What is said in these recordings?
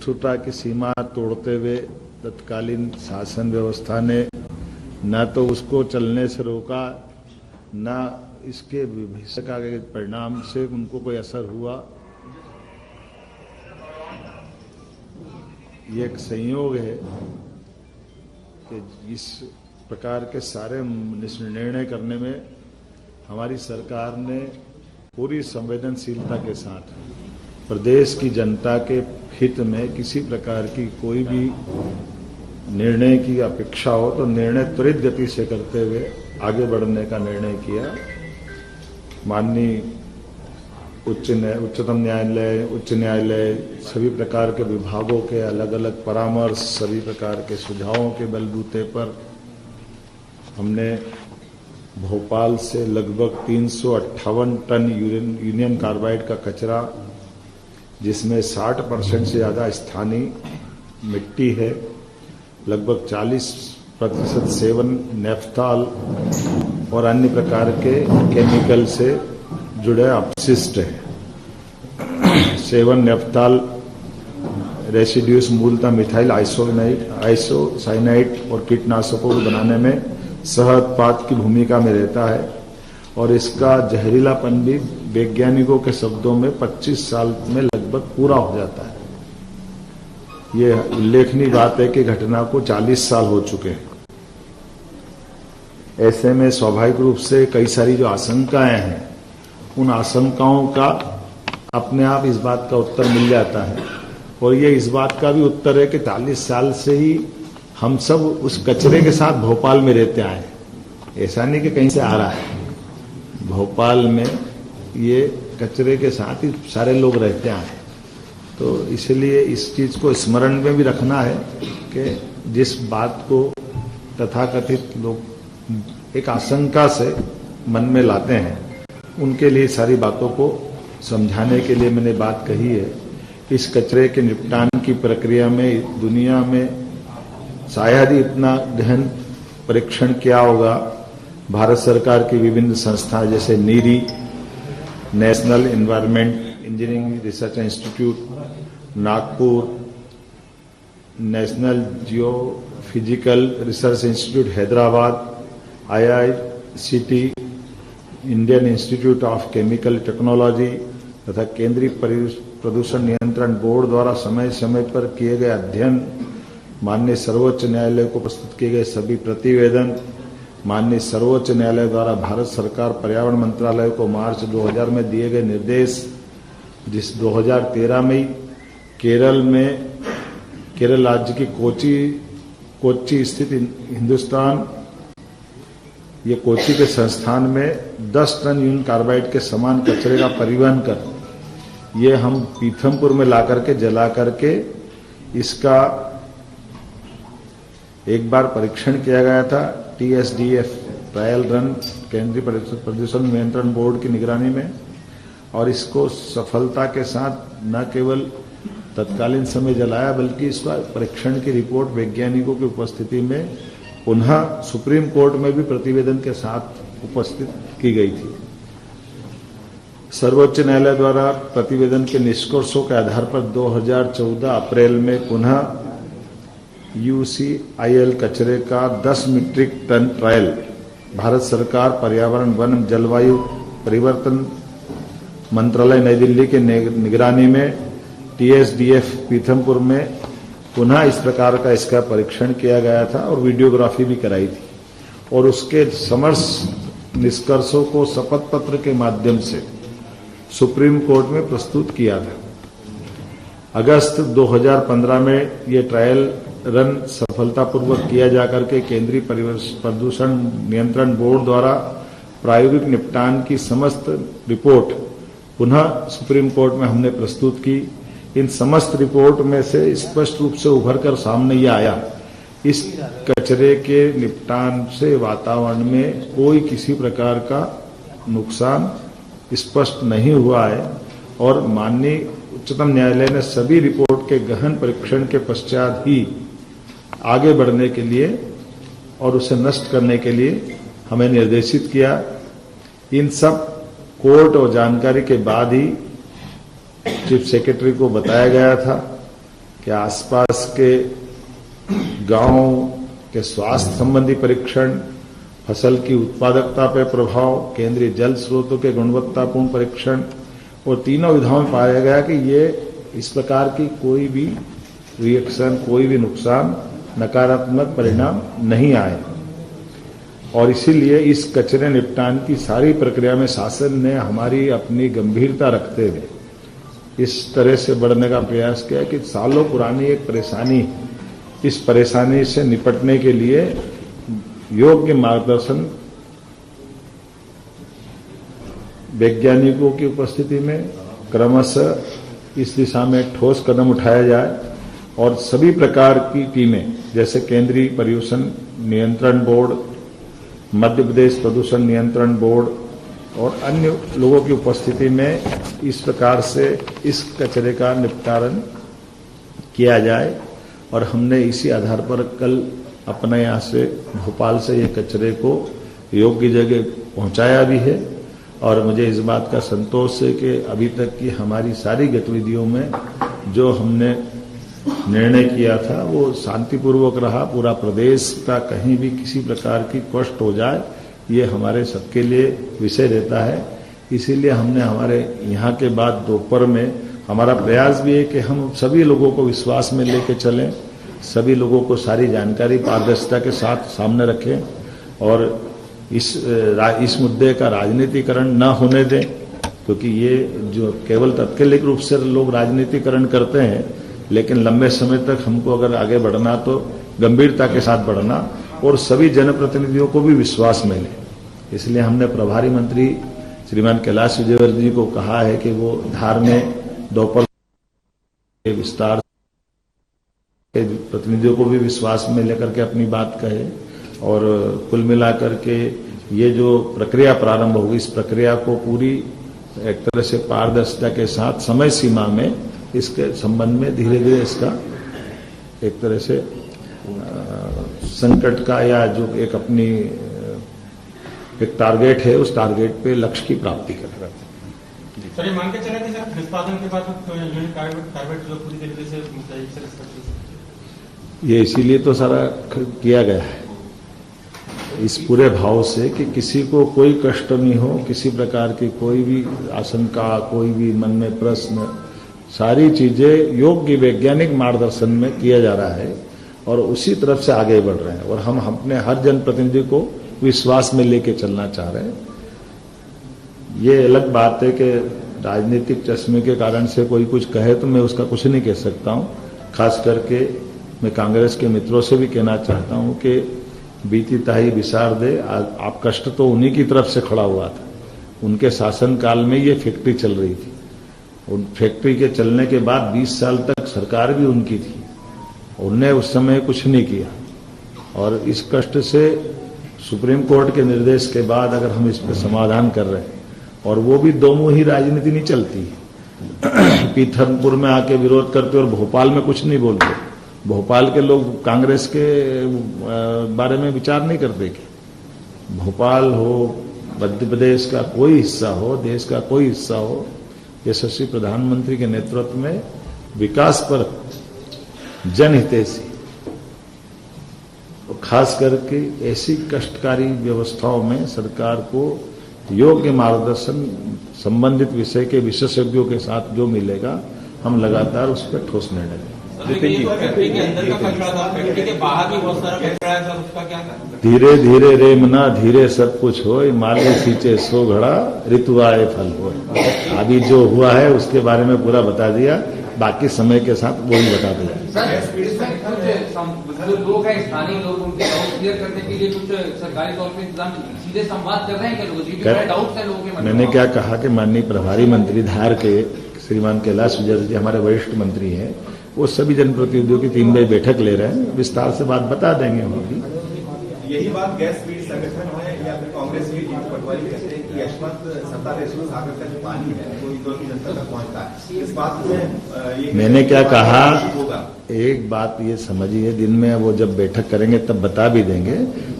निष्ठुरता की सीमा तोड़ते हुए तत्कालीन शासन व्यवस्था ने न तो उसको चलने से रोका, न इसके भविष्य का परिणाम से उनको कोई असर हुआ। ये एक संयोग है कि इस प्रकार के सारे निर्णय करने में हमारी सरकार ने पूरी संवेदनशीलता के साथ प्रदेश की जनता के हित में किसी प्रकार की कोई भी निर्णय की अपेक्षा हो तो निर्णय त्वरित गति से करते हुए आगे बढ़ने का निर्णय किया। माननीय उच्चतम न्यायालय, उच्च न्यायालय, सभी प्रकार के विभागों के अलग अलग परामर्श, सभी प्रकार के सुझावों के बलबूते पर हमने भोपाल से लगभग 358 टन यूनियन कार्बाइड का कचरा, जिसमें 60% से ज़्यादा स्थानीय मिट्टी है, लगभग 40% सेवन नेफ्थॉल और अन्य प्रकार के केमिकल से जुड़े अपशिष्ट है। सेवन नेफ्थॉल रेसिड्यूस मूलतः मिथाइल आइसोसाइनाइड और कीटनाशकों को बनाने में सह उत्पाद की भूमिका में रहता है और इसका जहरीलापन भी वैज्ञानिकों के शब्दों में 25 साल में लगभग पूरा हो जाता है। ये उल्लेखनीय बात है कि घटना को 40 साल हो चुके हैं। ऐसे में स्वाभाविक रूप से कई सारी जो आशंकाएं हैं, उन आशंकाओं का अपने आप इस बात का उत्तर मिल जाता है। और ये इस बात का भी उत्तर है कि 40 साल से ही हम सब उस कचरे के साथ भोपाल में रहते आए। ऐसा नहीं कि कहीं से आ रहा है, भोपाल में ये कचरे के साथ ही सारे लोग रहते आए। तो इसलिए इस चीज को स्मरण में भी रखना है कि जिस बात को तथाकथित लोग एक आशंका से मन में लाते हैं, उनके लिए सारी बातों को समझाने के लिए मैंने बात कही है। इस कचरे के निपटान की प्रक्रिया में दुनिया में शायद ही इतना गहन परीक्षण किया होगा। भारत सरकार की विभिन्न संस्थाएं जैसे NEERI, national environment engineering research institute Nagpur, national geophysical research institute Hyderabad, IICT, Indian institute of chemical technology तथा केंद्रीय प्रदूषण नियंत्रण बोर्ड द्वारा समय समय पर किए गए अध्ययन, माननीय सर्वोच्च न्यायालय को प्रस्तुत किए गए सभी प्रतिवेदन, माननीय सर्वोच्च न्यायालय द्वारा भारत सरकार पर्यावरण मंत्रालय को मार्च 2000 में दिए गए निर्देश, जिस 2013 में केरल राज्य की कोच्चि स्थित हिंदुस्तान, ये कोच्चि के संस्थान में 10 टन यूनियन कार्बाइड के समान कचरे का परिवहन कर ये हम पीथमपुर में ला करके जला करके इसका एक बार परीक्षण किया गया था TSDF ट्रायल रन केंद्रीय प्रदूषण नियंत्रण बोर्ड की निगरानी में, और इसको सफलता के साथ न केवल तत्कालीन समय जलाया बल्कि इसका परीक्षण की रिपोर्ट वैज्ञानिकों की उपस्थिति में पुनः सुप्रीम कोर्ट में भी प्रतिवेदन के साथ उपस्थित की गई थी। सर्वोच्च न्यायालय द्वारा प्रतिवेदन के निष्कर्षों के आधार पर 2014 अप्रैल में पुनः UCIL कचरे का 10 मीट्रिक टन ट्रायल भारत सरकार पर्यावरण वन जलवायु परिवर्तन मंत्रालय नई दिल्ली के निगरानी में TSDF पीथमपुर में पुनः इस प्रकार का इसका परीक्षण किया गया था और वीडियोग्राफी भी कराई थी और उसके समस्त निष्कर्षों को शपथ पत्र के माध्यम से सुप्रीम कोर्ट में प्रस्तुत किया था। अगस्त 2015 में ये ट्रायल रन सफलतापूर्वक किया जाकर के केंद्रीय प्रदूषण नियंत्रण बोर्ड द्वारा प्रायोगिक निपटान की समस्त रिपोर्ट पुनः सुप्रीम कोर्ट में हमने प्रस्तुत की। इन समस्त रिपोर्ट में से स्पष्ट रूप से उभर कर सामने ये आया, इस कचरे के निपटान से वातावरण में कोई किसी प्रकार का नुकसान स्पष्ट नहीं हुआ है और माननीय उच्चतम न्यायालय ने सभी रिपोर्ट के गहन परीक्षण के पश्चात ही आगे बढ़ने के लिए और उसे नष्ट करने के लिए हमें निर्देशित किया। इन सब कोर्ट और जानकारी के बाद ही चीफ सेक्रेटरी को बताया गया था कि आसपास के गांव के स्वास्थ्य संबंधी परीक्षण, फसल की उत्पादकता पर प्रभाव, केंद्रीय जल स्रोतों के गुणवत्तापूर्ण परीक्षण, और तीनों विधाओं में पाया गया कि ये इस प्रकार की कोई भी रिएक्शन, कोई भी नुकसान, नकारात्मक परिणाम नहीं आए। और इसीलिए इस कचरे निपटान की सारी प्रक्रिया में शासन ने हमारी अपनी गंभीरता रखते हुए इस तरह से बढ़ने का प्रयास किया कि सालों पुरानी एक परेशानी, इस परेशानी से निपटने के लिए योग्य मार्गदर्शन वैज्ञानिकों की उपस्थिति में क्रमशः इस दिशा में ठोस कदम उठाया जाए और सभी प्रकार की टीमें, जैसे केंद्रीय प्रदूषण नियंत्रण बोर्ड, मध्य प्रदेश प्रदूषण नियंत्रण बोर्ड और अन्य लोगों की उपस्थिति में इस प्रकार से इस कचरे का निपटान किया जाए। और हमने इसी आधार पर कल अपने यहाँ से भोपाल से ये कचरे को योग्य जगह पहुंचाया भी है। और मुझे इस बात का संतोष है कि अभी तक की हमारी सारी गतिविधियों में जो हमने निर्णय किया था वो शांतिपूर्वक रहा। पूरा प्रदेश का कहीं भी किसी प्रकार की कष्ट हो जाए ये हमारे सबके लिए विषय रहता है। इसीलिए हमने हमारे यहाँ के बाद दोपहर में हमारा प्रयास भी है कि हम सभी लोगों को विश्वास में लेके चलें, सभी लोगों को सारी जानकारी पारदर्शिता के साथ सामने रखें और इस मुद्दे का राजनीतिकरण न होने दें, क्योंकि ये जो केवल तात्कालिक रूप से लोग राजनीतिकरण करते हैं, लेकिन लंबे समय तक हमको अगर आगे बढ़ना तो गंभीरता के साथ बढ़ना और सभी जनप्रतिनिधियों को भी विश्वास में लें। इसलिए हमने प्रभारी मंत्री श्रीमान कैलाश विजयवर्गीय जी को कहा है कि वो धार में दोपहर के विस्तार के प्रतिनिधियों को भी विश्वास में लेकर के अपनी बात कहे और कुल मिलाकर के ये जो प्रक्रिया प्रारंभ होगी इस प्रक्रिया को पूरी एक तरह से पारदर्शिता के साथ समय सीमा में इसके संबंध में धीरे धीरे इसका एक तरह से संकट का या जो एक अपनी एक टारगेट है उस टारगेट पे लक्ष्य की प्राप्ति कर रहा है। सर ये मान के चला कि सर निष्पादन के बाद प्राइवेट जो पूरी तरीके से ये इसीलिए तो सारा किया गया है इस पूरे भाव से कि किसी को कोई कष्ट नहीं हो, किसी प्रकार की कोई भी आशंका, कोई भी मन में प्रश्न, सारी चीजें योग्य वैज्ञानिक मार्गदर्शन में किया जा रहा है और उसी तरफ से आगे बढ़ रहे हैं और हम अपने हर जनप्रतिनिधि को विश्वास में लेके चलना चाह रहे हैं। ये अलग बात है कि राजनीतिक चश्मे के कारण से कोई कुछ कहे तो मैं उसका कुछ नहीं कह सकता हूं। खास करके मैं कांग्रेस के मित्रों से भी कहना चाहता हूं कि बीती ताही विसार दे, आप कष्ट तो उन्हीं की तरफ से खड़ा हुआ था। उनके शासन काल में ये फैक्ट्री चल रही थी। उन फैक्ट्री के चलने के बाद 20 साल तक सरकार भी उनकी थी, उनने उस समय कुछ नहीं किया और इस कष्ट से सुप्रीम कोर्ट के निर्देश के बाद अगर हम इस पर समाधान कर रहे हैं और वो भी दो मुंही राजनीति नहीं चलती पीथमपुर में आके विरोध करते और भोपाल में कुछ नहीं बोलते। भोपाल के लोग कांग्रेस के बारे में विचार नहीं करते कि भोपाल हो, मध्य प्रदेश का कोई हिस्सा हो, देश का कोई हिस्सा हो, यशस्वी प्रधानमंत्री के नेतृत्व में विकास पर जनहितैषी और खास करके ऐसी कष्टकारी व्यवस्थाओं में सरकार को योग्य मार्गदर्शन संबंधित विषय के विशेषज्ञों के साथ जो मिलेगा हम लगातार उस पर ठोस निर्णय लेंगे। धीरे धीरे रेमना धीरे सब कुछ हो, माले सींचे सो घड़ा ऋतु आए फल हो। अभी जो हुआ है उसके बारे में पूरा बता दिया, बाकी समय के साथ वो भी बता दिया। जो लोग हैं स्थानीय लोग उनके डाउट क्लियर करने के लिए कुछ सरकारी तौर पर इंतजाम सीधे संवाद कर रहे हैं क्या लोग? डाउट है लोगों के। मैंने क्या कहा कि माननीय प्रभारी मंत्री धार के श्रीमान कैलाश विजयवर्गीय जी हमारे वरिष्ठ मंत्री हैं, वो सभी जनप्रतिनिधियों की 3 बजे बैठक ले रहे हैं, विस्तार से बात बता देंगे हम अभी। यही बात गैस पीड़ित संगठन है या फिर कांग्रेस की जीतू पटवारी कहते हैं कि यशवंत सत्तारेश्वर सागर का जो पानी है वो इंदौर की जनता तक पहुंचता है। इस बात में मैंने क्या कहा, एक बात ये समझिए, दिन में वो जब बैठक करेंगे तब बता भी देंगे।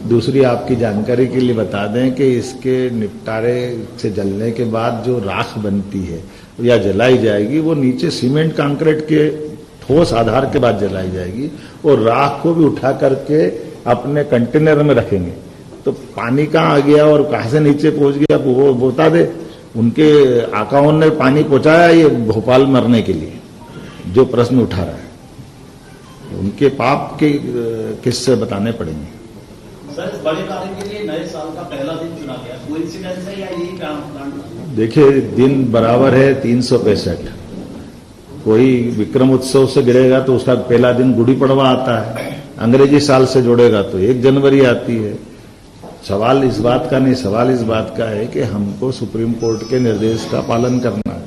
दूसरी आपकी जानकारी के लिए बता दें कि इसके निपटारे से जलने के बाद जो राख बनती है या जलाई जाएगी वो नीचे सीमेंट कंक्रीट के ठोस आधार के बाद जलाई जाएगी और राख को भी उठा करके अपने कंटेनर में रखेंगे। तो पानी कहाँ आ गया और कहाँ से नीचे पहुंच गया वो बता दे। उनके आकाओं ने पानी पहुंचाया ये भोपाल मरने के लिए, जो प्रश्न उठा रहा है उनके पाप के किस्से बताने पड़ेंगे। सर, इस बड़े कार्य के लिए नए साल का पहला दिन चुना गया, कोइंसिडेंस है या यही प्लान? देखिए, दिन बराबर है 365। कोई विक्रम उत्सव से गिरेगा तो उसका पहला दिन गुड़ी पड़वा आता है, अंग्रेजी साल से जोड़ेगा तो 1 जनवरी आती है। सवाल इस बात का नहीं, सवाल इस बात का है कि हमको सुप्रीम कोर्ट के निर्देश का पालन करना है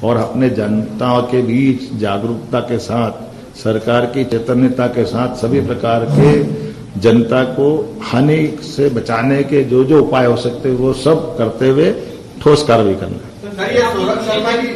और अपने जनता के बीच जागरूकता के साथ, सरकार की चैतन्यता के साथ सभी प्रकार के जनता को हानि से बचाने के जो जो उपाय हो सकते हैं वो सब करते हुए ठोस कार्रवाई करना है। सर, ये सौरभ शर्मा की